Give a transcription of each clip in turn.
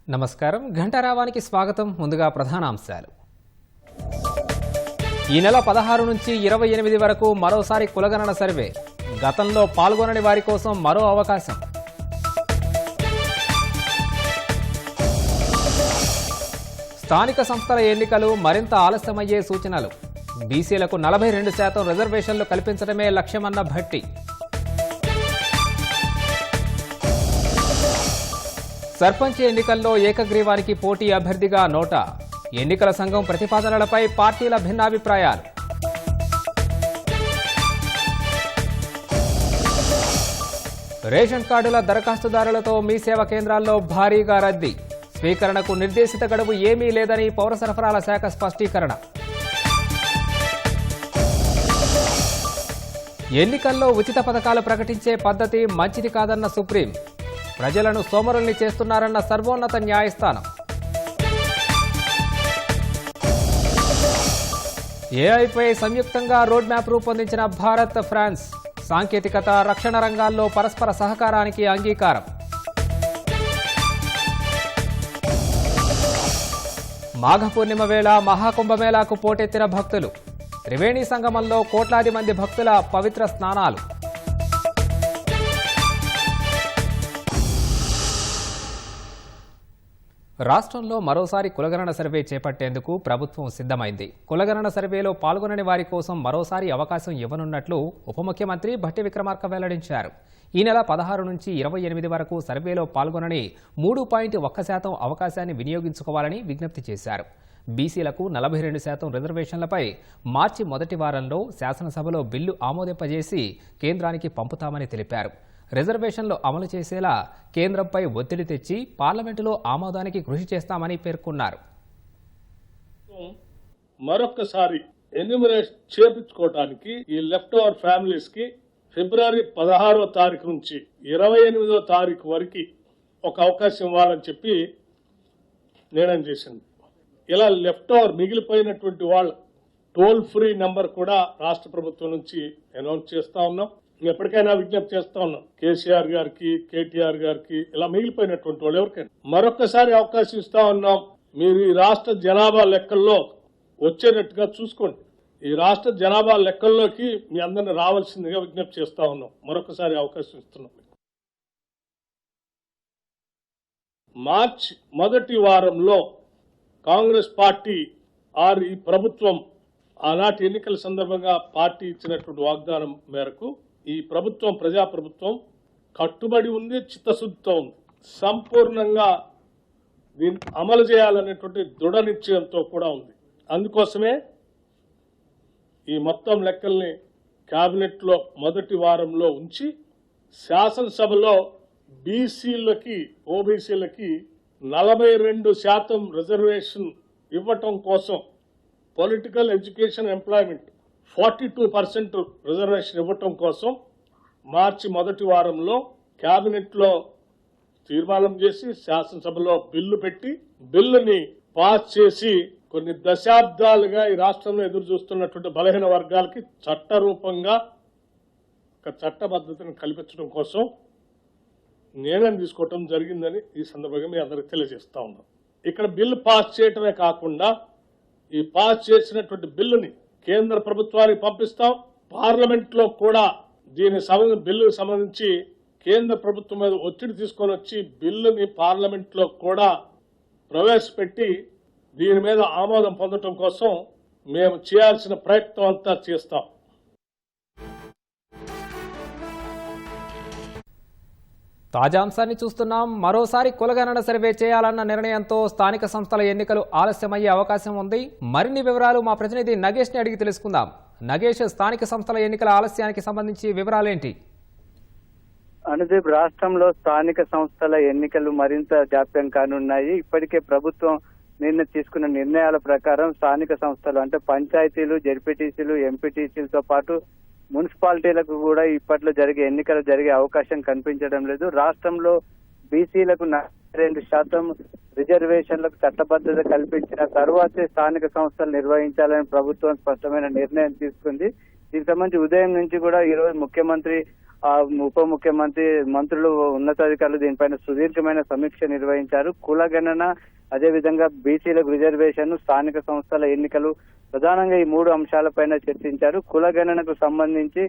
నమస్కారం. ఘంటారావానికి స్వాగతం. ముందుగా ప్రధానాంశాలు. ఈ నెల 16 నుంచి 28 వరకు మరోసారి కులగణన సర్వే. గతంలో పాల్గొనని వారి కోసం మరో అవకాశం. స్థానిక సంస్థల ఎన్నికలు మరింత ఆలస్యమయ్యే సూచనలు. బీసీలకు 42% రిజర్వేషన్లు కల్పించడమే లక్ష్యమన్న భట్టి. సర్పంచ్ ఎన్నికల్లో ఏకగ్రీవానికి పోటీ అభ్యర్థిగా నోటా. ఎన్నికల సంఘం ప్రతిపాదనలపై పార్టీల భిన్నాభిప్రాయాలు. రేషన్ కార్డుల దరఖాస్తుదారులతో మీ సేవ కేంద్రాల్లో భారీగా రద్దీ. స్వీకరణకు నిర్దేశిత గడువు ఏమీ లేదని పౌర సరఫరాల శాఖ స్పష్టీకరణ. ఎన్నికల్లో ఉచిత పథకాలు ప్రకటించే పద్ధతి మంచిది కాదన్న సుప్రీం. ప్రజలను సోమరుల్ని చేస్తున్నారన్న సర్వోన్నత న్యాయస్థానం. ఏఐపై సంయుక్తంగా రోడ్ మ్యాప్ రూపొందించిన భారత్, ఫ్రాన్స్. సాంకేతికత, రక్షణ రంగాల్లో పరస్పర సహకారానికి అంగీకారం. మాఘ పూర్ణిమ వేళ మహాకుంభమేళాకు పోటెత్తిన భక్తులు. త్రివేణి సంగమంలో కోట్లాది మంది భక్తుల పవిత్ర స్నానాలు. రాష్ట్రంలో మరోసారి కులగణన సర్వే చేపట్టేందుకు ప్రభుత్వం సిద్ధమైంది. కులగణన సర్వేలో పాల్గొనని వారి కోసం మరోసారి అవకాశం ఇవ్వనున్నట్లు ఉప ముఖ్యమంత్రి భట్టి విక్రమార్క వెల్లడించారు. ఈ నెల 16 నుంచి 28 వరకు సర్వేలో పాల్గొనని 3.1% అవకాశాన్ని వినియోగించుకోవాలని విజ్ఞప్తి చేశారు. బీసీలకు 42% రిజర్వేషన్లపై మార్చి మొదటి వారంలో శాసనసభలో బిల్లు ఆమోదింపజేసి కేంద్రానికి పంపుతామని తెలిపారు. రిజర్వేషన్లు అమలు చేసేలా కేంద్రంపై ఒత్తిడి తెచ్చి పార్లమెంటులో ఆమోదానికి కృషి చేస్తామని పేర్కొన్నారు. మరొకసారి ఎన్యూమరేషన్ చేపించుకోవడానికి ఈ లెఫ్ట్ ఓవర్ ఫ్యామిలీస్ కి ఫిబ్రవరి 16వ తారీఖు నుంచి 28వ తారీఖు వరకు ఒక అవకాశం ఇవ్వాలని చెప్పి నిర్ణయం చేసింది. ఇలా లెఫ్ట్ ఓవర్ మిగిలిపోయినటువంటి వాళ్ళ టోల్ ఫ్రీ నంబర్ కూడా రాష్ట్ర ప్రభుత్వం నుంచి అనౌన్స్ చేస్తా ఉన్నాం. ఎప్పటికైనా విజ్ఞప్తి చేస్తా ఉన్నాం కేసీఆర్ గారికి, కేటీఆర్ గారికి, ఇలా మిగిలిపోయినటువంటి వాళ్ళు ఎవరికైనా మరొకసారి అవకాశం ఇస్తా ఉన్నాం. మీరు ఈ రాష్ట్ర జనాభా లెక్కల్లో వచ్చేటట్టుగా చూసుకోండి. ఈ రాష్ట్ర జనాభా లెక్కల్లోకి మీ అందరిని రావాల్సిందిగా విజ్ఞప్తి చేస్తా ఉన్నాం. మరొకసారి అవకాశం ఇస్తున్నాం. మార్చి మొదటి వారంలో కాంగ్రెస్ పార్టీ ఈ ప్రభుత్వం ఆనాటి ఎన్నికల సందర్భంగా పార్టీ ఇచ్చినటువంటి వాగ్దానం మేరకు ఈ ప్రభుత్వం, ప్రజాప్రభుత్వం కట్టుబడి ఉంది, చిత్తశుద్ధితో ఉంది. సంపూర్ణంగా దీన్ని అమలు చేయాలనేటువంటి దృఢ నిశ్చయంతో కూడా ఉంది. అందుకోసమే ఈ మొత్తం లెక్కల్ని కేబినెట్లో మొదటి వారంలో ఉంచి శాసనసభలో బీసీలకి, ఓబీసీలకి 42% రిజర్వేషన్ ఇవ్వటం కోసం, పొలిటికల్, ఎడ్యుకేషన్, ఎంప్లాయ్మెంట్ 42% రిజర్వేషన్ ఇవ్వటం కోసం మార్చి మొదటి వారంలో కేబినెట్లో తీర్మానం చేసి శాసనసభలో బిల్లు పెట్టి బిల్లుని పాస్ చేసి కొన్ని దశాబ్దాలుగా ఈ రాష్ట్రంలో ఎదురు చూస్తున్నటువంటి బలహీన వర్గాలకి చట్టరూపంగా ఒక చట్టబద్ధతను కల్పించడం కోసం నిర్ణయం తీసుకోవటం జరిగిందని ఈ సందర్భంగా మీ అందరికి తెలియజేస్తా ఉన్నాం. ఇక్కడ బిల్లు పాస్ చేయటమే కాకుండా ఈ పాస్ చేసినటువంటి బిల్లుని కేంద్ర ప్రభుత్వానికి పంపిస్తాం. పార్లమెంట్ లో కూడా బిల్లుకు సంబంధించి కేంద్ర ప్రభుత్వం మీద ఒత్తిడి తీసుకొని వచ్చి బిల్లుని పార్లమెంట్ లో కూడా ప్రవేశపెట్టి దీని మీద ఆమోదం పొందడం కోసం మేము చేయాల్సిన ప్రయత్నం అంతా చేస్తాం. తాజా అంశాన్ని చూస్తున్నాం. మరోసారి కులగణన సర్వే చేయాలన్న నిర్ణయంతో స్థానిక సంస్థల ఎన్నికలు ఆలస్యమయ్యే అవకాశం ఉంది. మరిన్ని వివరాలు మా ప్రతినిధి నగేష్ ని అడిగి తెలుసుకుందాం. నగేష్, స్థానిక సంస్థల ఎన్నికల ఆలస్యానికి సంబంధించి వివరాలేంటి? అనుదీప్, రాష్ట్రంలో స్థానిక సంస్థల ఎన్నికలు మరింత జాప్యం కానున్నాయి. ఇప్పటికే ప్రభుత్వం తీసుకున్న నిర్ణయాల ప్రకారం స్థానిక సంస్థలు అంటే పంచాయతీలు, జెడ్పీటీసీలు, ఎంపీటీసీలతో పాటు మున్సిపాలిటీలకు కూడా ఇప్పట్లో ఎన్నికలు జరిగే అవకాశం కనిపించడం లేదు. రాష్ట్రంలో బీసీలకు 42% రిజర్వేషన్లకు చట్టబద్ధత కల్పించిన తరువాతే స్థానిక సంస్థలు నిర్వహించాలని ప్రభుత్వం స్పష్టమైన నిర్ణయం తీసుకుంది. దీనికి సంబంధించి ఉదయం నుంచి కూడా ఈ రోజు ముఖ్యమంత్రి ఉప ముఖ్యమంత్రి, మంత్రులు, ఉన్నతాధికారులు దీనిపైన సుదీర్ఘమైన సమీక్ష నిర్వహించారు. కులగణన, అదేవిధంగా బీసీలకు రిజర్వేషన్, స్థానిక సంస్థల ఎన్నికలు, ప్రధానంగా ఈ 3 అంశాలపైన చర్చించారు. కులగణనకు సంబంధించి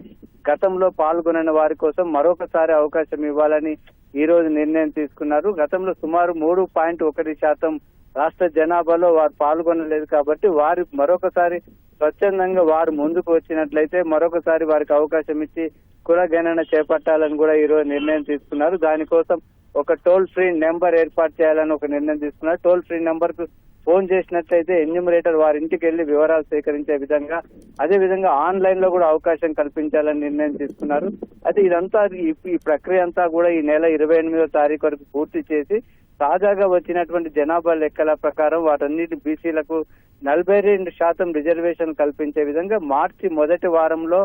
గతంలో పాల్గొనని వారి కోసం మరొకసారి అవకాశం ఇవ్వాలని ఈ రోజు నిర్ణయం తీసుకున్నారు. గతంలో సుమారు 3.1% రాష్ట్ర జనాభాలో వారు పాల్గొనలేదు కాబట్టి వారు మరొకసారి స్వచ్ఛందంగా వారు ముందుకు వచ్చినట్లయితే మరొకసారి వారికి అవకాశం ఇచ్చి కులగణన చేపట్టాలని కూడా ఈ రోజు నిర్ణయం తీసుకున్నారు. దానికోసం ఒక టోల్ ఫ్రీ నెంబర్ ఏర్పాటు చేయాలని ఒక నిర్ణయం తీసుకున్నారు. టోల్ ఫ్రీ నెంబర్ కు ఫోన్ చేసినట్లయితే ఎన్యూమరేటర్ వారి ఇంటికి వెళ్లి వివరాలు సేకరించే విధంగా, అదే విధంగా ఆన్లైన్ లో కూడా అవకాశం కల్పించాలని నిర్ణయం తీసుకున్నారు. అయితే ఇదంతా ఈ ప్రక్రియ అంతా కూడా ఈ నెల 28వ తారీఖు వరకు పూర్తి చేసి తాజాగా వచ్చినటువంటి జనాభా లెక్కల ప్రకారం వాటన్నిటి బీసీలకు 42% రిజర్వేషన్ కల్పించే విధంగా మార్చి మొదటి వారంలో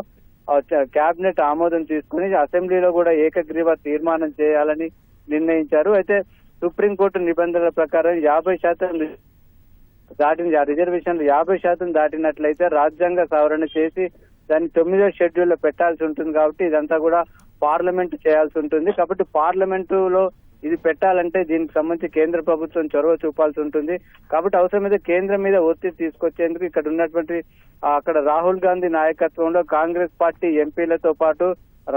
కేబినెట్ ఆమోదం తీసుకుని అసెంబ్లీలో కూడా ఏకగ్రీవ తీర్మానం చేయాలని నిర్ణయించారు. అయితే సుప్రీంకోర్టు నిబంధనల ప్రకారం 50% దాటిన రిజర్వేషన్లు 50% దాటినట్లయితే రాజ్యాంగ సవరణ చేసి దాన్ని 9వ షెడ్యూల్లో పెట్టాల్సి ఉంటుంది. కాబట్టి ఇదంతా కూడా పార్లమెంట్ చేయాల్సి ఉంటుంది. కాబట్టి పార్లమెంటులో ఇది పెట్టాలంటే దీనికి సంబంధించి కేంద్ర ప్రభుత్వం చొరవ చూపాల్సి ఉంటుంది. కాబట్టి అవసరమైతే కేంద్రం మీద ఒత్తిడి తీసుకొచ్చేందుకు ఇక్కడ ఉన్నటువంటి అక్కడ రాహుల్ గాంధీ నాయకత్వంలో కాంగ్రెస్ పార్టీ ఎంపీలతో పాటు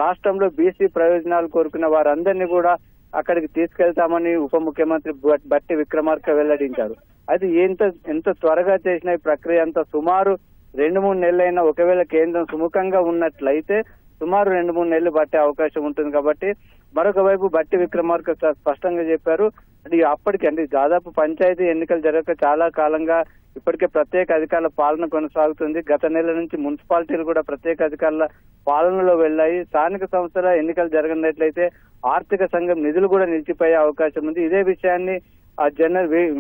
రాష్ట్రంలో బీసీ ప్రయోజనాలు కోరుకున్న వారందరినీ కూడా అక్కడికి తీసుకెళ్తామని ఉప ముఖ్యమంత్రి భట్టి విక్రమార్క వెల్లడించారు. అయితే ఎంత త్వరగా చేసిన ఈ ప్రక్రియ అంతా సుమారు 2-3 నెలలైనా ఒకవేళ కేంద్రం సుముఖంగా ఉన్నట్లయితే సుమారు 2-3 నెలలు పట్టే అవకాశం ఉంటుంది. కాబట్టి మరొక వైపు భట్టి విక్రమార్క స్పష్టంగా చెప్పారు, అంటే అప్పటికి అంటే దాదాపు పంచాయతీ ఎన్నికలు జరగక చాలా కాలంగా ఇప్పటికే ప్రత్యేక అధికారుల పాలన కొనసాగుతుంది. గత నెల నుంచి మున్సిపాలిటీలు కూడా ప్రత్యేక అధికారుల పాలనలో వెళ్లాయి. స్థానిక సంస్థల ఎన్నికలు జరగనట్లయితే ఆర్థిక సంఘం నిధులు కూడా నిలిచిపోయే అవకాశం ఉంది. ఇదే విషయాన్ని ఆ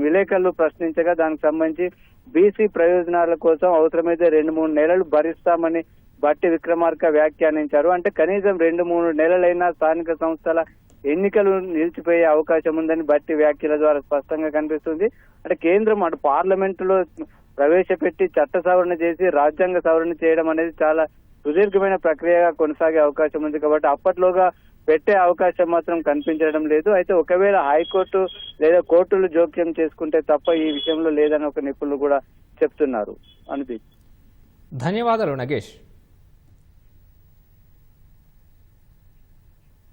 విలేకరులు ప్రశ్నించగా దానికి సంబంధించి బీసీ ప్రయోజనాల కోసం అవసరమైతే 2-3 నెలలు భరిస్తామని భట్టి విక్రమార్క వ్యాఖ్యానించారు. అంటే కనీసం 2-3 నెలలైనా స్థానిక సంస్థల ఎన్నికలు నిలిచిపోయే అవకాశం ఉందని భట్టి వ్యాఖ్యల ద్వారా స్పష్టంగా కనిపిస్తుంది. అంటే కేంద్రం అటు పార్లమెంటులో ప్రవేశపెట్టి చట్ట సవరణ చేసి రాజ్యాంగ సవరణ చేయడం అనేది చాలా సుదీర్ఘమైన ప్రక్రియగా కొనసాగే అవకాశం ఉంది. కాబట్టి అప్పట్లోగా పెట్టే అవకాశం మాత్రం కనిపించడం లేదు. అయితే ఒకవేళ హైకోర్టు లేదా కోర్టులు జోక్యం చేసుకుంటే తప్ప ఈ విషయంలో లేదని ఒక నిపుణులు కూడా చెప్తున్నారు. అనుదీప్, ధన్యవాదాలు నగేష్.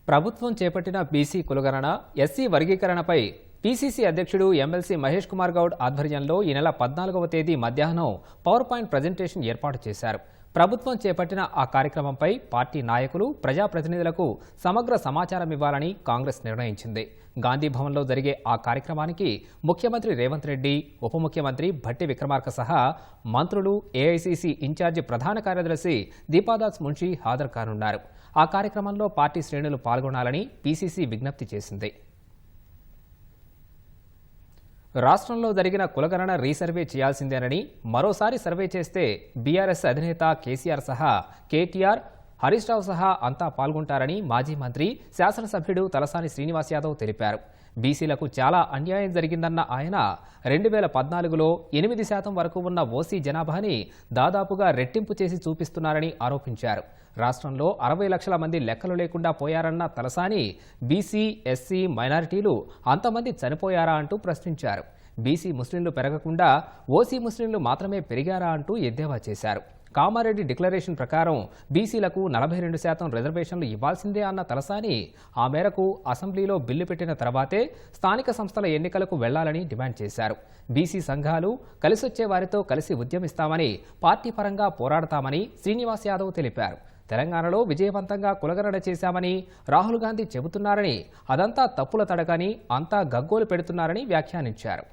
ప్రభుత్వం చేపట్టిన బీసీ కులగణన, ఎస్సీ వర్గీకరణపై పీసీసీ అధ్యక్షుడు ఎమ్మెల్సీ మహేష్ కుమార్ గౌడ్ ఆధ్వర్యంలో ఈ నెల 14వ తేదీ మధ్యాహ్నం పవర్ పాయింట్ ప్రజెంటేషన్ ఏర్పాటు చేశారు. ప్రభుత్వం చేపట్టిన ఆ కార్యక్రమంపై పార్టీ నాయకులు, ప్రజాప్రతినిధులకు సమగ్ర సమాచారం ఇవ్వాలని కాంగ్రెస్ నిర్ణయించింది. గాంధీభవన్లో జరిగే ఆ కార్యక్రమానికి ముఖ్యమంత్రి రేవంత్ రెడ్డి, ఉప ముఖ్యమంత్రి భట్టి విక్రమార్క సహా మంత్రులు, ఏఐసీసీ ఇన్ఛార్జి ప్రధాన కార్యదర్శి దీపాదాస్ మున్షి హాజరు కానున్నారు. ఆ కార్యక్రమంలో పార్టీ శ్రేణులు పాల్గొనాలని పీసీసీ విజ్ఞప్తి చేసింది. రాష్ట్రంలో జరిగిన కులగణన రీసర్వే చేయాల్సిందేనని, మరోసారి సర్వే చేస్తే బీఆర్ఎస్ అధినేత కేసీఆర్ సహా కేటీఆర్, హరీష్ రావు సహా అంతా పాల్గొంటారని మాజీ మంత్రి, శాసనసభ్యుడు తలసాని శ్రీనివాస్ యాదవ్ తెలిపారు. బీసీలకు చాలా అన్యాయం జరిగిందన్న ఆయన 2014లో 8% వరకు ఉన్న ఓసీ జనాభాని దాదాపుగా రెట్టింపు చేసి చూపిస్తున్నారని ఆరోపించారు. రాష్ట్రంలో 60 లక్షల మంది లెక్కలు లేకుండా పోయారన్న తలసాని బీసీ, ఎస్సీ, మైనారిటీలు అంతమంది చనిపోయారా అంటూ ప్రశ్నించారు. బీసీ ముస్లింలు పెరగకుండా ఓసీ ముస్లింలు మాత్రమే పెరిగారా అంటూ ఎద్దేవా చేశారు. కామారెడ్డి డిక్లరేషన్ ప్రకారం బీసీలకు 42% రిజర్వేషన్లు ఇవ్వాల్సిందే అన్న తలసాని ఆ మేరకు అసెంబ్లీలో బిల్లు పెట్టిన తర్వాతే స్థానిక సంస్థల ఎన్నికలకు వెళ్లాలని డిమాండ్ చేశారు. బీసీ సంఘాలు కలిసొచ్చే వారితో కలిసి ఉద్యమిస్తామని, పార్టీ పరంగా పోరాడతామని శ్రీనివాస్ యాదవ్ తెలిపారు. తెలంగాణలో విజయవంతంగా కులగణన చేశామని రాహుల్ గాంధీ చెబుతున్నారని, అదంతా తప్పుల తడకని, అంతా గగ్గోలు పెడుతున్నారని వ్యాఖ్యానించారు.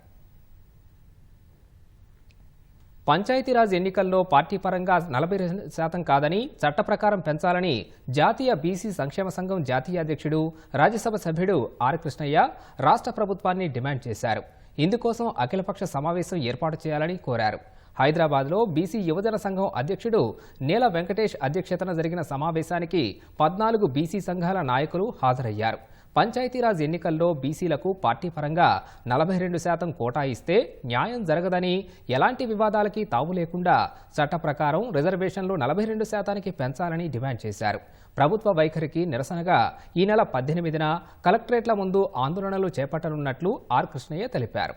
పంచాయతీరాజ్ ఎన్నికల్లో పార్టీ పరంగా 40% కాదని, చట్ట ప్రకారం పెంచాలని జాతీయ బీసీ సంక్షేమ సంఘం జాతీయ అధ్యక్షుడు, రాజ్యసభ సభ్యుడు ఆర్ కృష్ణయ్య రాష్ట్ర ప్రభుత్వాన్ని డిమాండ్ చేశారు. ఇందుకోసం అఖిలపక్ష సమావేశం ఏర్పాటు చేయాలని కోరారు. హైదరాబాద్లో బీసీ యువజన సంఘం అధ్యక్షుడు నేల వెంకటేష్ అధ్యక్షతన జరిగిన సమావేశానికి 14 బీసీ సంఘాల నాయకులు హాజరయ్యారు. పంచాయతీరాజ్ ఎన్నికల్లో బీసీలకు పార్టీ పరంగా 42% కోటా ఇస్తే న్యాయం జరగదని, ఎలాంటి వివాదాలకి తావు లేకుండా చట్ట ప్రకారం రిజర్వేషన్లు 42%కి పెంచాలని డిమాండ్ చేశారు. ప్రభుత్వ వైఖరికి నిరసనగా ఈ నెల 18న కలెక్టరేట్ల ముందు ఆందోళనలు చేపట్టనున్నట్లు ఆర్ కృష్ణయ్య తెలిపారు.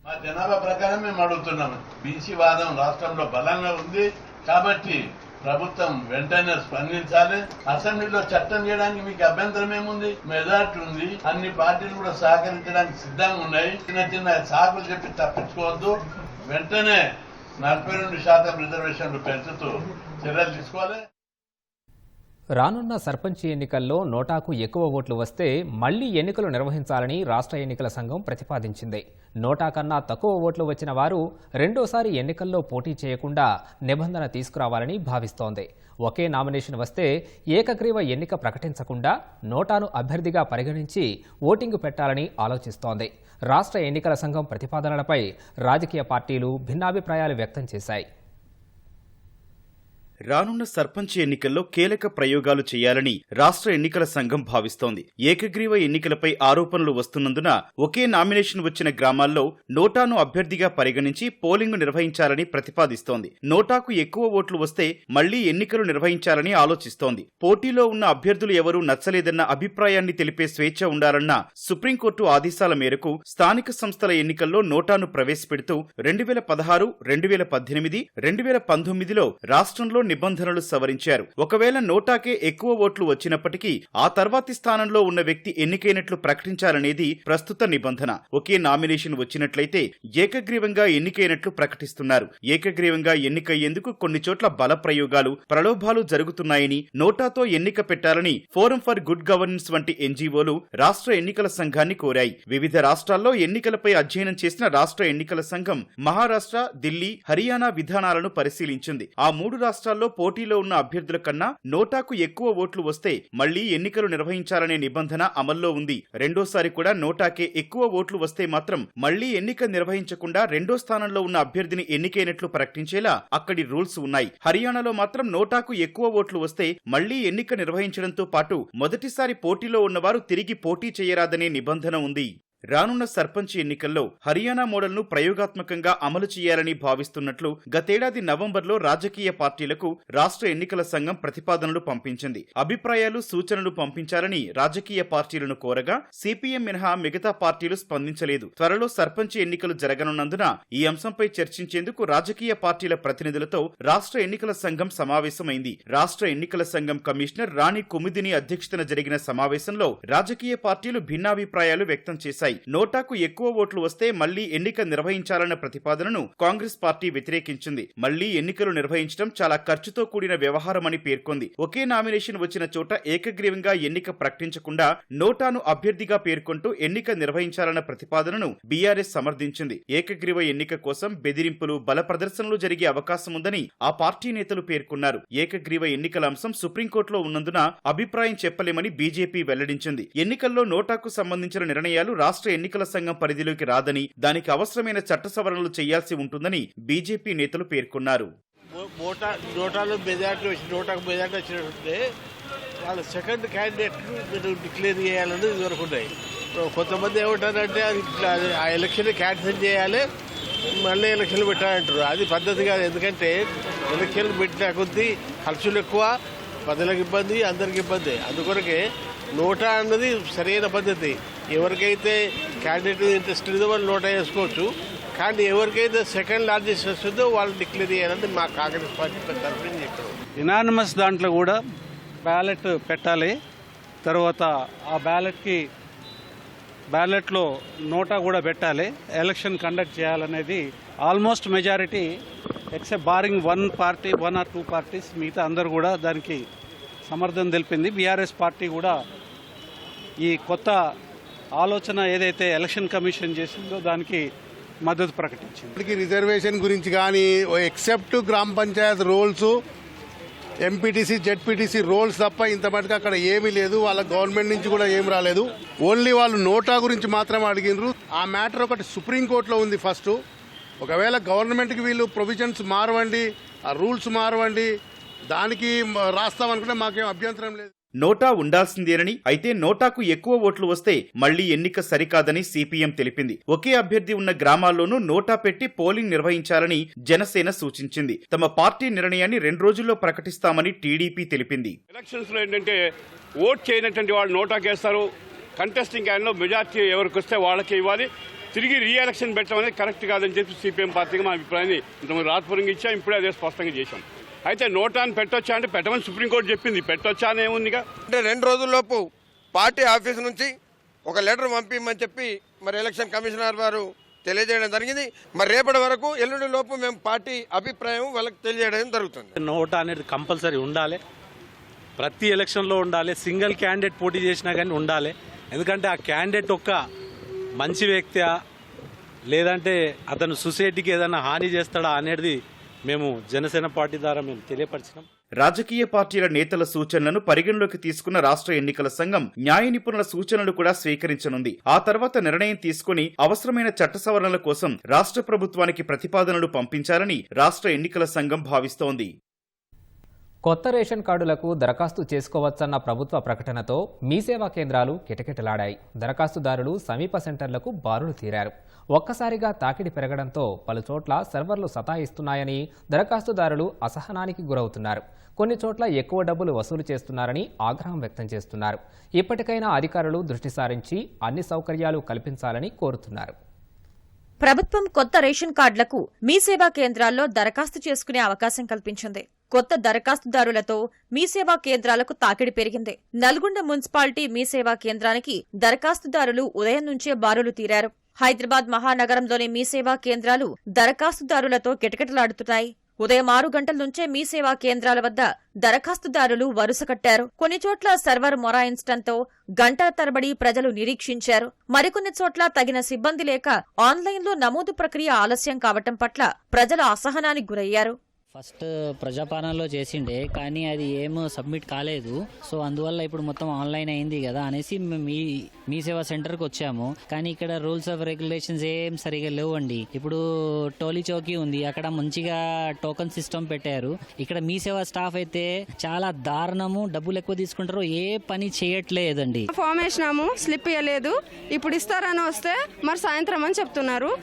మా జనాభా ప్రకారం మేము అడుగుతున్నాము. బీసీ వాదం రాష్ట్రంలో బలంగా ఉంది కాబట్టి ప్రభుత్వం వెంటనే స్పందించాలి. అసెంబ్లీలో చట్టం చేయడానికి మీకు అభ్యంతరం ఏముంది? మెజార్టీ ఉంది, అన్ని పార్టీలు కూడా సహకరించడానికి సిద్ధంగా ఉన్నాయి. చిన్న చిన్న సాకులు చెప్పి తప్పించుకోవద్దు. వెంటనే 42% రిజర్వేషన్లు పెంచుతూ చర్యలు తీసుకోవాలి. రానున్న సర్పంచ్ ఎన్నికల్లో నోటాకు ఎక్కువ ఓట్లు వస్తే మళ్లీ ఎన్నికలు నిర్వహించాలని రాష్ట్ర ఎన్నికల సంఘం ప్రతిపాదించింది. నోటా కన్నా తక్కువ ఓట్లు వచ్చిన వారు రెండోసారి ఎన్నికల్లో పోటీ చేయకుండా నిబంధన తీసుకురావాలని భావిస్తోంది. ఒకే నామినేషన్ వస్తే ఏకగ్రీవ ఎన్నిక ప్రకటించకుండా నోటాను అభ్యర్థిగా పరిగణించి ఓటింగు పెట్టాలని ఆలోచిస్తోంది. రాష్ట్ర ఎన్నికల సంఘం ప్రతిపాదనలపై రాజకీయ పార్టీలు భిన్నాభిప్రాయాలు వ్యక్తం చేశాయి. రానున్న సర్పంచ్ ఎన్నికల్లో కీలక ప్రయోగాలు చేయాలని రాష్ట్ర ఎన్నికల సంఘం భావిస్తోంది. ఏకగ్రీవ ఎన్నికలపై ఆరోపణలు వస్తున్నందున ఒకే నామినేషన్ వచ్చిన గ్రామాల్లో నోటాను అభ్యర్థిగా పరిగణించి పోలింగ్ నిర్వహించాలని ప్రతిపాదిస్తోంది. నోటాకు ఎక్కువ ఓట్లు వస్తే మళ్లీ ఎన్నికలు నిర్వహించాలని ఆలోచిస్తోంది. పోటీలో ఉన్న అభ్యర్థులు ఎవరూ నచ్చలేదన్న అభిప్రాయాన్ని తెలిపే స్వేచ్ఛ ఉండాలన్న సుప్రీంకోర్టు ఆదేశాల మేరకు స్థానిక సంస్థల ఎన్నికల్లో నోటాను ప్రవేశపెడుతూ 2016, 2018, 2019లో రాష్ట్రంలో నిబంధనలు సవరించారు. ఒకవేళ నోటాకే ఎక్కువ ఓట్లు వచ్చినప్పటికీ ఆ తర్వాతి స్థానంలో ఉన్న వ్యక్తి ఎన్నికైనట్లు ప్రకటించాలనేది ప్రస్తుత నిబంధన. ఒకే నామినేషన్ వచ్చినట్లయితే ఏకగ్రీవంగా ఎన్నికైనట్లు ప్రకటిస్తున్నారు. ఏకగ్రీవంగా ఎన్నికయ్యేందుకు కొన్ని చోట్ల బల ప్రయోగాలు, ప్రలోభాలు జరుగుతున్నాయని, నోటాతో ఎన్నిక పెట్టాలని ఫోరం ఫర్ గుడ్ గవర్నెన్స్ వంటి ఎన్జీఓలు రాష్ట్ర ఎన్నికల సంఘాన్ని కోరాయి. వివిధ రాష్ట్రాల్లో ఎన్నికలపై అధ్యయనం చేసిన రాష్ట్ర ఎన్నికల సంఘం మహారాష్ట్ర, ఢిల్లీ, హర్యానా విధానాలను పరిశీలించింది. ఆ 3 రాష్ట్రాల్లో పోటీలో ఉన్న అభ్యర్థుల కన్నా నోటాకు ఎక్కువ ఓట్లు వస్తే మళ్లీ ఎన్నికలు నిర్వహించాలనే నిబంధన అమల్లో ఉంది. రెండోసారి కూడా నోటాకే ఎక్కువ ఓట్లు వస్తే మాత్రం మళ్లీ ఎన్నిక నిర్వహించకుండా రెండో స్థానంలో ఉన్న అభ్యర్థిని ఎన్నికైనట్లు ప్రకటించేలా అక్కడి రూల్స్ ఉన్నాయి. హర్యానాలో మాత్రం నోటాకు ఎక్కువ ఓట్లు వస్తే మళ్లీ ఎన్నిక నిర్వహించడంతో పాటు మొదటిసారి పోటీలో ఉన్నవారు తిరిగి పోటీ చేయరాదనే నిబంధన ఉంది. రానున్న సర్పంచ్ ఎన్నికల్లో హర్యానా మోడల్ను ప్రయోగాత్మకంగా అమలు చేయాలని భావిస్తున్నట్లు గతేడాది నవంబర్లో రాజకీయ పార్టీలకు రాష్ట్ర ఎన్నికల సంఘం ప్రతిపాదనలు పంపించింది. అభిప్రాయాలు, సూచనలు పంపించాలని రాజకీయ పార్టీలను కోరగా సిపిఎం మినహా మిగతా పార్టీలు స్పందించలేదు. త్వరలో సర్పంచ్ ఎన్నికలు జరగనున్నందున ఈ అంశంపై చర్చించేందుకు రాజకీయ పార్టీల ప్రతినిధులతో రాష్ట్ర ఎన్నికల సంఘం సమావేశమైంది. రాష్ట్ర ఎన్నికల సంఘం కమిషనర్ రాణి కుముదిని అధ్యక్షతన జరిగిన సమావేశంలో రాజకీయ పార్టీలు భిన్నాభిప్రాయాలు వ్యక్తం చేశాయి. నోటాకు ఎక్కువ ఓట్లు వస్తే మళ్లీ ఎన్నిక నిర్వహించాలన్న ప్రతిపాదనను కాంగ్రెస్ పార్టీ వ్యతిరేకించింది. మళ్లీ ఎన్నికలు నిర్వహించడం చాలా ఖర్చుతో కూడిన వ్యవహారమని పేర్కొంది. ఒకే నామినేషన్ వచ్చిన చోట ఏకగ్రీవంగా ఎన్నిక ప్రకటించకుండా నోటాను అభ్యర్థిగా పేర్కొంటూ ఎన్నిక నిర్వహించాలన్న ప్రతిపాదనను బీఆర్ఎస్ సమర్థించింది. ఏకగ్రీవ ఎన్నిక కోసం బెదిరింపులు, బల ప్రదర్శనలు జరిగే అవకాశముందని ఆ పార్టీ నేతలు పేర్కొన్నారు. ఏకగ్రీవ ఎన్నికల అంశం సుప్రీంకోర్టులో ఉన్నందున అభిప్రాయం చెప్పలేమని బీజేపీ వెల్లడించింది. ఎన్నికల్లో నోటాకు సంబంధించిన నిర్ణయాలు రాష్ట్ర ఎన్నికల సంఘం పరిధిలోకి రాదని, దానికి అవసరమైన చట్ట సవరణలు చేయాల్సి ఉంటుందని బీజేపీ నేతలు పేర్కొన్నారు. నోటాకు మెజార్టీ వచ్చినట్టుంటే వాళ్ళ సెకండ్ క్యాండిడేట్ మీరు డిక్లేర్ చేయాలని ఇదివరకు ఉన్నాయి. కొంతమంది ఏమంటారంటే అది ఆ ఎలక్షన్ క్యాన్సిల్ చేయాలి, మళ్ళీ ఎలక్షన్లు పెట్టాలంటారు. అది పద్ధతి కాదు. ఎందుకంటే ఎలక్షన్లు పెట్టిన కొద్దీ ఖర్చులు ఎక్కువ, ప్రజలకు ఇబ్బంది, అందరికి ఇబ్బంది. అందుకొరకే నోటా అన్నది సరైన పద్ధతి. ఎవరికైతే క్యాండిడేట్ ఇంట్రెస్ట్ ఉందో వాళ్ళు నోటా వేసుకోవచ్చు. కానీ ఎవరికైతే సెకండ్ లార్జెస్ట్ వస్తుందో వాళ్ళు డిక్లేర్ చేయాలని మా కాంగ్రెస్ పార్టీ తరఫున చెప్పారు. యునానిమస్ దాంట్లో కూడా బ్యాలెట్ పెట్టాలి. తర్వాత ఆ బ్యాలెట్లో నోటా కూడా పెట్టాలి. ఎలక్షన్ కండక్ట్ చేయాలనేది almost majority except barring 1 or 2 parties మిగతా అందరూ కూడా దానికి సమర్థన తెలిపింది. బీఆర్ఎస్ పార్టీ కూడా ఈ కొత్త ఆలోచన ఏదైతే ఎలక్షన్ కమిషన్ చేసిందో దానికి మద్దతు ప్రకటించింది. రిజర్వేషన్ గురించి కానీ except gram panchayat roles, MPTC, ZPTC roles తప్ప ఇంత మటుకు అక్కడ ఏమీ లేదు. వాళ్ళ గవర్నమెంట్ నుంచి కూడా ఏం రాలేదు. ఓన్లీ వాళ్ళు నోటా గురించి మాత్రమే అడిగినారు. ఆ మ్యాటర్ ఒకటి సుప్రీంకోర్టులో ఉంది. ఫస్ట్ ఒకవేళ గవర్నమెంట్కి వీళ్ళు ప్రొవిజన్స్ మారవండి, ఆ రూల్స్ మారవండి, దానికి రాస్తామనుకుంటే మాకేం అభ్యంతరం లేదు. నోటా ఉండాల్సిందేనని, అయితే నోటాకు ఎక్కువ ఓట్లు వస్తే మళ్లీ ఎన్నిక సరికాదని సిపిఎం తెలిపింది. ఒకే అభ్యర్థి ఉన్న గ్రామాల్లోనూ నోటా పెట్టి పోలింగ్ నిర్వహించాలని జనసేన సూచించింది. తమ పార్టీ నిర్ణయాన్ని 2 రోజుల్లో ప్రకటిస్తామని టీడీపీ తెలిపింది. ఎలక్షన్స్ లో ఏంటంటే ఓట్ చేయనటువంటి వాళ్ళు నోటాకేస్తారు. కంటెస్టింగ్ క్యాండిడేట్లో మెజార్టీ ఎవరికి వస్తే వాళ్ళకి ఇవ్వాలి. తిరిగి రీఎలక్షన్ పెట్టడం అనేది కరెక్ట్ కాదని చెప్పి సిపిఎం పార్టీగా మా అభిప్రాయాన్ని ఇంతకుముందు రాత్పూరంగా ఇచ్చాం. ఇప్పుడే అదే స్పష్టంగా చేశాం. అయితే నోటాను పెట్టొచ్చా అంటే పెట్టమని సుప్రీంకోర్టు చెప్పింది. పెట్టొచ్చా అని ఏముందిగా అంటే 2 రోజుల్లోపు పార్టీ ఆఫీస్ నుంచి ఒక లెటర్ పంపించమని చెప్పి మరి ఎలక్షన్ కమిషనర్ వారు తెలియజేయడం జరిగింది. మరి రేపటి వరకు ఎల్లుండి లోపు మేము పార్టీ అభిప్రాయం వాళ్ళకి తెలియజేయడం జరుగుతుంది. నోటా అనేది కంపల్సరీ ఉండాలి, ప్రతి ఎలక్షన్లో ఉండాలి. సింగిల్ క్యాండిడేట్ పోటీ చేసినా కానీ ఉండాలి. ఎందుకంటే ఆ క్యాండిడేట్ ఒక్క మంచి వ్యక్తి లేదంటే అతను సొసైటీకి ఏదైనా హాని చేస్తాడా అనేది మేము జనసేన పార్టీ ద్వారా మేము తెలియపరిచినాం. రాజకీయ పార్టీల నేతల సూచనలను పరిగణలోకి తీసుకున్న రాష్ట్ర ఎన్నికల సంఘం న్యాయ నిపుణుల సూచనలు కూడా స్వీకరించనుంది. ఆ తర్వాత నిర్ణయం తీసుకుని అవసరమైన చట్ట సవరణల కోసం రాష్ట్ర ప్రభుత్వానికి ప్రతిపాదనలు పంపించాలని రాష్ట్ర ఎన్నికల సంఘం భావిస్తోంది. కొత్త రేషన్ కార్డులకు దరఖాస్తు చేసుకోవచ్చన్న ప్రభుత్వ ప్రకటనతో మీ సేవా కేంద్రాలు కిటకిటలాడాయి. దరఖాస్తుదారులు సమీప సెంటర్లకు బారులు తీరారు. ఒక్కసారిగా తాకిడి పెరగడంతో పలుచోట్ల సర్వర్లు సతాయిస్తున్నాయని దరఖాస్తుదారులు అసహనానికి గురవుతున్నారు. కొన్ని చోట్ల ఎక్కువ డబ్బులు వసూలు చేస్తున్నారని ఆగ్రహం వ్యక్తం చేస్తున్నారు. ఇప్పటికైనా అధికారులు దృష్టి సారించి అన్ని సౌకర్యాలు కల్పించాలని కోరుతున్నారు. ప్రభుత్వం కొత్త రేషన్ కార్డులకు మీ సేవా కేంద్రాల్లో దరఖాస్తు చేసుకునే అవకాశం కల్పించింది. కొత్త దరఖాస్తుదారులతో మీ సేవా కేంద్రాలకు తాకిడి పెరిగింది. నల్గొండ మున్సిపాలిటీ మీ సేవా కేంద్రానికి దరఖాస్తుదారులు ఉదయం నుంచే బారులు తీరారు. హైదరాబాద్ మహానగరంలోని మీ సేవా కేంద్రాలు దరఖాస్తుదారులతో కిటకిటలాడుతున్నాయి. ఉదయం 6 గంటల నుంచే మీ సేవా కేంద్రాల వద్ద దరఖాస్తుదారులు వరుస కట్టారు. కొన్ని చోట్ల సర్వర్ మొరాయించడంతో గంటల తరబడి ప్రజలు నిరీక్షించారు. మరికొన్ని చోట్ల తగిన సిబ్బంది లేక ఆన్లైన్లో నమోదు ప్రక్రియ ఆలస్యం కావటం పట్ల ప్రజలు అసహనానికి గురయ్యారు. ఫస్ట్ ప్రజాపాలనలో చేసిండే కానీ అది ఏం సబ్మిట్ కాలేదు. సో అందువల్ల ఇప్పుడు మొత్తం ఆన్లైన్ అయింది కదా అనేసి మీ సేవా సెంటర్కి వచ్చాము. కానీ ఇక్కడ రూల్స్ ఆఫ్ రెగ్యులేషన్స్ ఏం సరిగా లేవండి. ఇప్పుడు టోలీ చౌకీ ఉంది, అక్కడ మంచిగా టోకన్ సిస్టమ్ పెట్టారు. ఇక్కడ మీ సేవా స్టాఫ్ అయితే చాలా దారుణము, డబ్బులు ఎక్కువ తీసుకుంటారు, ఏ పని చేయట్లేదండి. ఫామ్ వేసినాము, స్లిప్ ఇవ్వలేదు, ఇప్పుడు ఇస్తారని వస్తే మరి సాయంత్రం అని చెప్తున్నారు.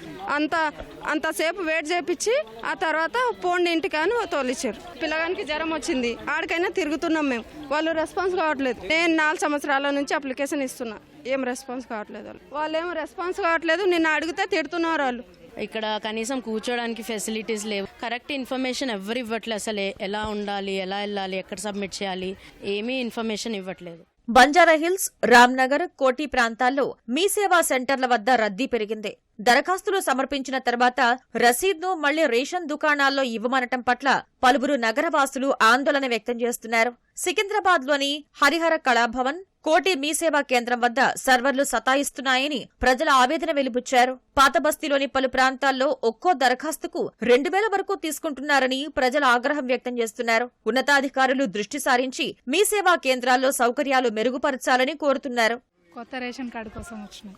అంతసేపు వెయిట్ చేపించి ఆ తర్వాత పోండి ఇంటికి అని తోలిచ్చారు. పిల్లగానికి జ్వరం వచ్చింది, ఆడికైనా తిరుగుతున్నాం మేము, వాళ్ళు రెస్పాన్స్ కావట్లేదు. నేను 4 సంవత్సరాల నుంచి అప్లికేషన్ ఇస్తున్నా, ఏం రెస్పాన్స్ కావట్లేదు. వాళ్ళు ఏం రెస్పాన్స్ కావట్లేదు. నిన్న అడిగితే తిడుతున్నారు వాళ్ళు. ఇక్కడ కనీసం కూర్చోడానికి ఫెసిలిటీస్ లేవు. కరెక్ట్ ఇన్ఫర్మేషన్ ఎవరు ఇవ్వట్లేదు. అసలు ఎలా ఉండాలి, ఎలా వెళ్ళాలి, ఎక్కడ సబ్మిట్ చేయాలి, ఏమీ ఇన్ఫర్మేషన్ ఇవ్వట్లేదు. బంజారాహిల్స్, రామ్నగర్, కోటి ప్రాంతాల్లో మీ సేవా సెంటర్ల వద్ద రద్దీ పెరిగింది. దరఖాస్తులు సమర్పించిన తర్వాత రసీద్ను మళ్లీ రేషన్ దుకాణాల్లో ఇవ్వమనటం పట్ల పలువురు నగరవాసులు ఆందోళన వ్యక్తం చేస్తున్నారు. సికింద్రాబాద్లోని హరిహర కళాభవన్, కోటి మీ సేవా కేంద్రం వద్ద సర్వర్లు సతాయిస్తున్నాయని ప్రజల ఆవేదన వెలిబుచ్చారు. పాత బస్తీలోని పలు ప్రాంతాల్లో ఒక్కో దరఖాస్తుకు 2000 వరకు తీసుకుంటున్నారని ప్రజలు ఆగ్రహం వ్యక్తం చేస్తున్నారు. ఉన్నతాధికారులు దృష్టి సారించి మీ సేవా కేంద్రాల్లో సౌకర్యాలు మెరుగుపరచాలని కోరుతున్నారు. కొత్త రేషన్ కార్డు కోసం వచ్చినాం.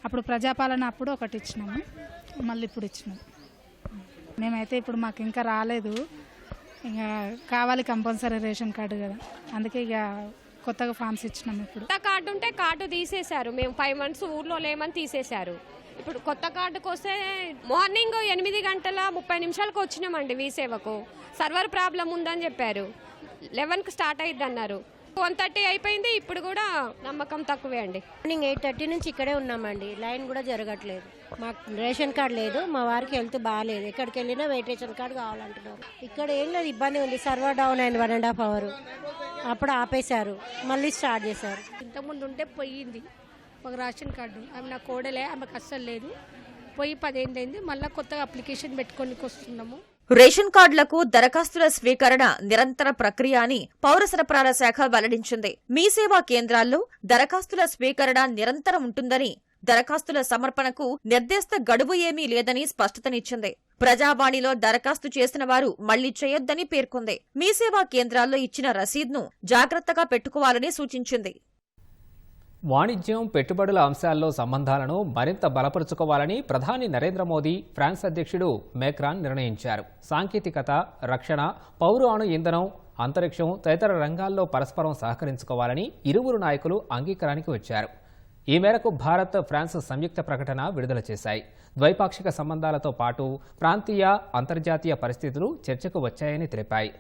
అప్పుడు ప్రజాపాలన అప్పుడు ఒకటి ఇచ్చినాము, మళ్ళీ ఇప్పుడు ఇచ్చినాం. మేమైతే ఇప్పుడు మాకు ఇంకా రాలేదు, ఇంకా కావాలి కంపల్సరీ రేషన్ కార్డు కదా, అందుకే ఇక కొత్తగా ఫామ్స్ ఇచ్చినాం. ఇప్పుడు కొత్త కార్డు ఉంటే కార్డు తీసేశారు. మేము 5 months ఊర్లో లేమని తీసేశారు. ఇప్పుడు కొత్త కార్డుకు వస్తే మార్నింగ్ 8 గంటల 30 నిమిషాలకు వచ్చినామండి. మీ సేవకు సర్వర్ ప్రాబ్లం ఉందని చెప్పారు. 11కి స్టార్ట్ అయ్యిద్ది అన్నారు. 1:30 అయిపోయింది. ఇప్పుడు కూడా నమ్మకం తక్కువే అండి. మార్నింగ్ 8:30 నుంచి ఇక్కడే ఉన్నామండి. లైన్ కూడా జరగట్లేదు. మాకు రేషన్ కార్డు లేదు, మా వారికి హెల్త్ బాగాలేదు. ఎక్కడికి వెళ్ళినా వెయిట్ రేషన్ కార్డు కావాలంటున్నారు. ఇక్కడ ఏం లేదు, ఇబ్బంది ఉంది. సర్వర్ డౌన్ అయింది 1.5 hour. అప్పుడు ఆపేశారు, మళ్ళీ స్టార్ట్ చేశారు. ఇంతకుముందు ఉంటే పోయింది ఒక రేషన్ కార్డు, ఆమె నా కోడలే, ఆమెకు అస్సలు లేదు. పోయి 10 ఏళ్ళు అయింది. మళ్ళీ కొత్తగా అప్లికేషన్ పెట్టుకొని వస్తున్నాము. రేషన్ కార్డులకు దరఖాస్తుల స్వీకరణ నిరంతర ప్రక్రియ అని పౌర సరఫరాల శాఖ వెల్లడించింది. మీ సేవా కేంద్రాల్లో దరఖాస్తుల స్వీకరణ నిరంతరం ఉంటుందని, దరఖాస్తుల సమర్పణకు నిర్దేశిత గడువు ఏమీ లేదని స్పష్టతనిచ్చింది. ప్రజావాణిలో దరఖాస్తు చేసిన వారు మళ్లీ చేయొద్దని పేర్కొంది. మీ సేవా కేంద్రాల్లో ఇచ్చిన రసీదును జాగ్రత్తగా పెట్టుకోవాలని సూచించింది. వాణిజ్యం, పెట్టుబడుల అంశాల్లో సంబంధాలను మరింత బలపరుచుకోవాలని ప్రధాని నరేంద్ర మోదీ ఫ్రాన్స్ అధ్యక్షుడు మేక్రాన్ నిర్ణయించారు. సాంకేతికత, రక్షణ, పౌర అణు ఇంధనం, అంతరిక్షం తదితర రంగాల్లో పరస్పరం సహకరించుకోవాలని ఇరువురు నాయకులు అంగీకారానికి వచ్చారు. ఈ మేరకు భారత్, ఫ్రాన్స్ సంయుక్త ప్రకటన విడుదల చేశాయి. ద్వైపాక్షిక సంబంధాలతో పాటు ప్రాంతీయ, అంతర్జాతీయ పరిస్థితులు చర్చకు వచ్చాయని తెలిపాయి.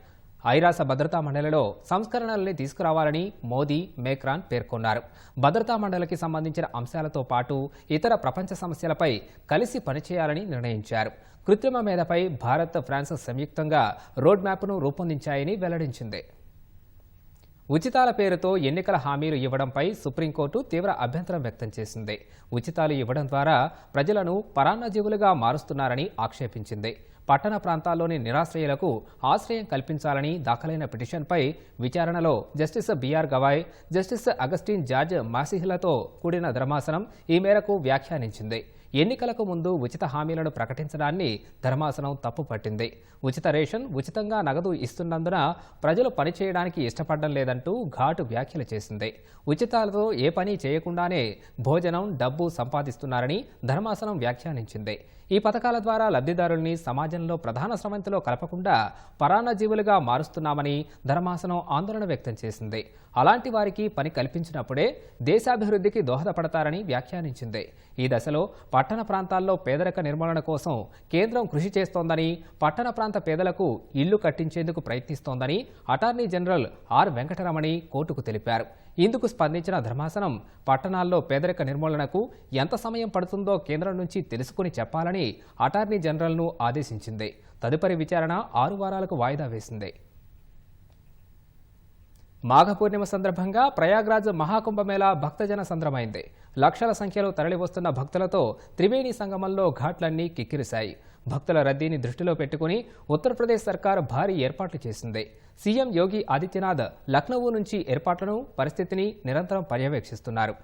ఐరాస భద్రతా మండలిలో సంస్కరణల్ని తీసుకురావాలని మోదీ, మేక్రాన్ పేర్కొన్నారు. భద్రతా మండలికి సంబంధించిన అంశాలతో పాటు ఇతర ప్రపంచ సమస్యలపై కలిసి పనిచేయాలని నిర్ణయించారు. కృత్రిమ మేధపై భారత్, ఫ్రాన్స్ సంయుక్తంగా రోడ్ మ్యాప్ను రూపొందించాయని వెల్లడించింది. ఉచితాల పేరుతో ఎన్నికల హామీలు ఇవ్వడంపై సుప్రీంకోర్టు తీవ్ర అభ్యంతరం వ్యక్తం చేసింది. ఉచితాలు ఇవ్వడం ద్వారా ప్రజలను పరాన్నజీవులుగా మారుస్తున్నారని ఆక్షేపించింది. పట్టణ ప్రాంతాల్లోని నిరాశ్రయులకు ఆశ్రయం కల్పించాలని దాఖలైన పిటిషన్పై విచారణలో justice B R, justice Augustine George మాసిహిలతో కూడిన ధర్మాసనం ఈ మేరకు వ్యాఖ్యానించింది. ఎన్నికలకు ముందు ఉచిత హామీలను ప్రకటించడాన్ని ధర్మాసనం తప్పుపట్టింది. ఉచిత రేషన్, ఉచితంగా నగదు ఇస్తున్నందున ప్రజలు పనిచేయడానికి ఇష్టపడడం లేదంటూ ఘాటు వ్యాఖ్యలు చేసింది. ఉచితాలతో ఏ పని చేయకుండానే భోజనం, డబ్బు సంపాదిస్తున్నారని ధర్మాసనం వ్యాఖ్యానించింది. ఈ పథకాల ద్వారా లబ్ధిదారుల్ని సమాజంలో ప్రధాన స్రవంతిలో కలపకుండా పరాన్నజీవులుగా మారుస్తున్నామని ధర్మాసనం ఆందోళన వ్యక్తం చేసింది. అలాంటి వారికి పని కల్పించినప్పుడే దేశాభివృద్ధికి దోహదపడతారని వ్యాఖ్యానించింది. ఈ దశలో పట్టణ ప్రాంతాల్లో పేదరిక నిర్మూలన కోసం కేంద్రం కృషి చేస్తోందని, పట్టణ ప్రాంత పేదలకు ఇళ్లు కట్టించేందుకు ప్రయత్నిస్తోందని అటార్నీ జనరల్ ఆర్ వెంకటరమణి కోర్టుకు తెలిపారు. ఇందుకు స్పందించిన ధర్మాసనం పట్టణాల్లో పేదరిక నిర్మూలనకు ఎంత సమయం పడుతుందో కేంద్రం నుంచి తెలుసుకుని చెప్పాలని అటార్నీ జనరల్ను ఆదేశించింది. తదుపరి విచారణ 6 వారాలకు వాయిదా వేసింది. మాఘ పూర్ణిమ సందర్భంగా ప్రయాగ్రాజ్ మహాకుంభమేళా భక్తజన సంద్రమైంది. లక్షల సంఖ్యలో తరలివస్తున్న భక్తులతో త్రివేణి సంగమంలో ఘాట్లన్నీ కిక్కిరిశాయి. భక్తుల రద్దీని దృష్టిలో పెట్టుకుని ఉత్తరప్రదేశ్ సర్కార్ భారీ ఏర్పాట్లు చేసింది. సీఎం యోగి ఆదిత్యనాథ్ లక్నవూ నుంచి ఏర్పాట్లను, పరిస్థితిని నిరంతరం పర్యవేక్షిస్తున్నారు.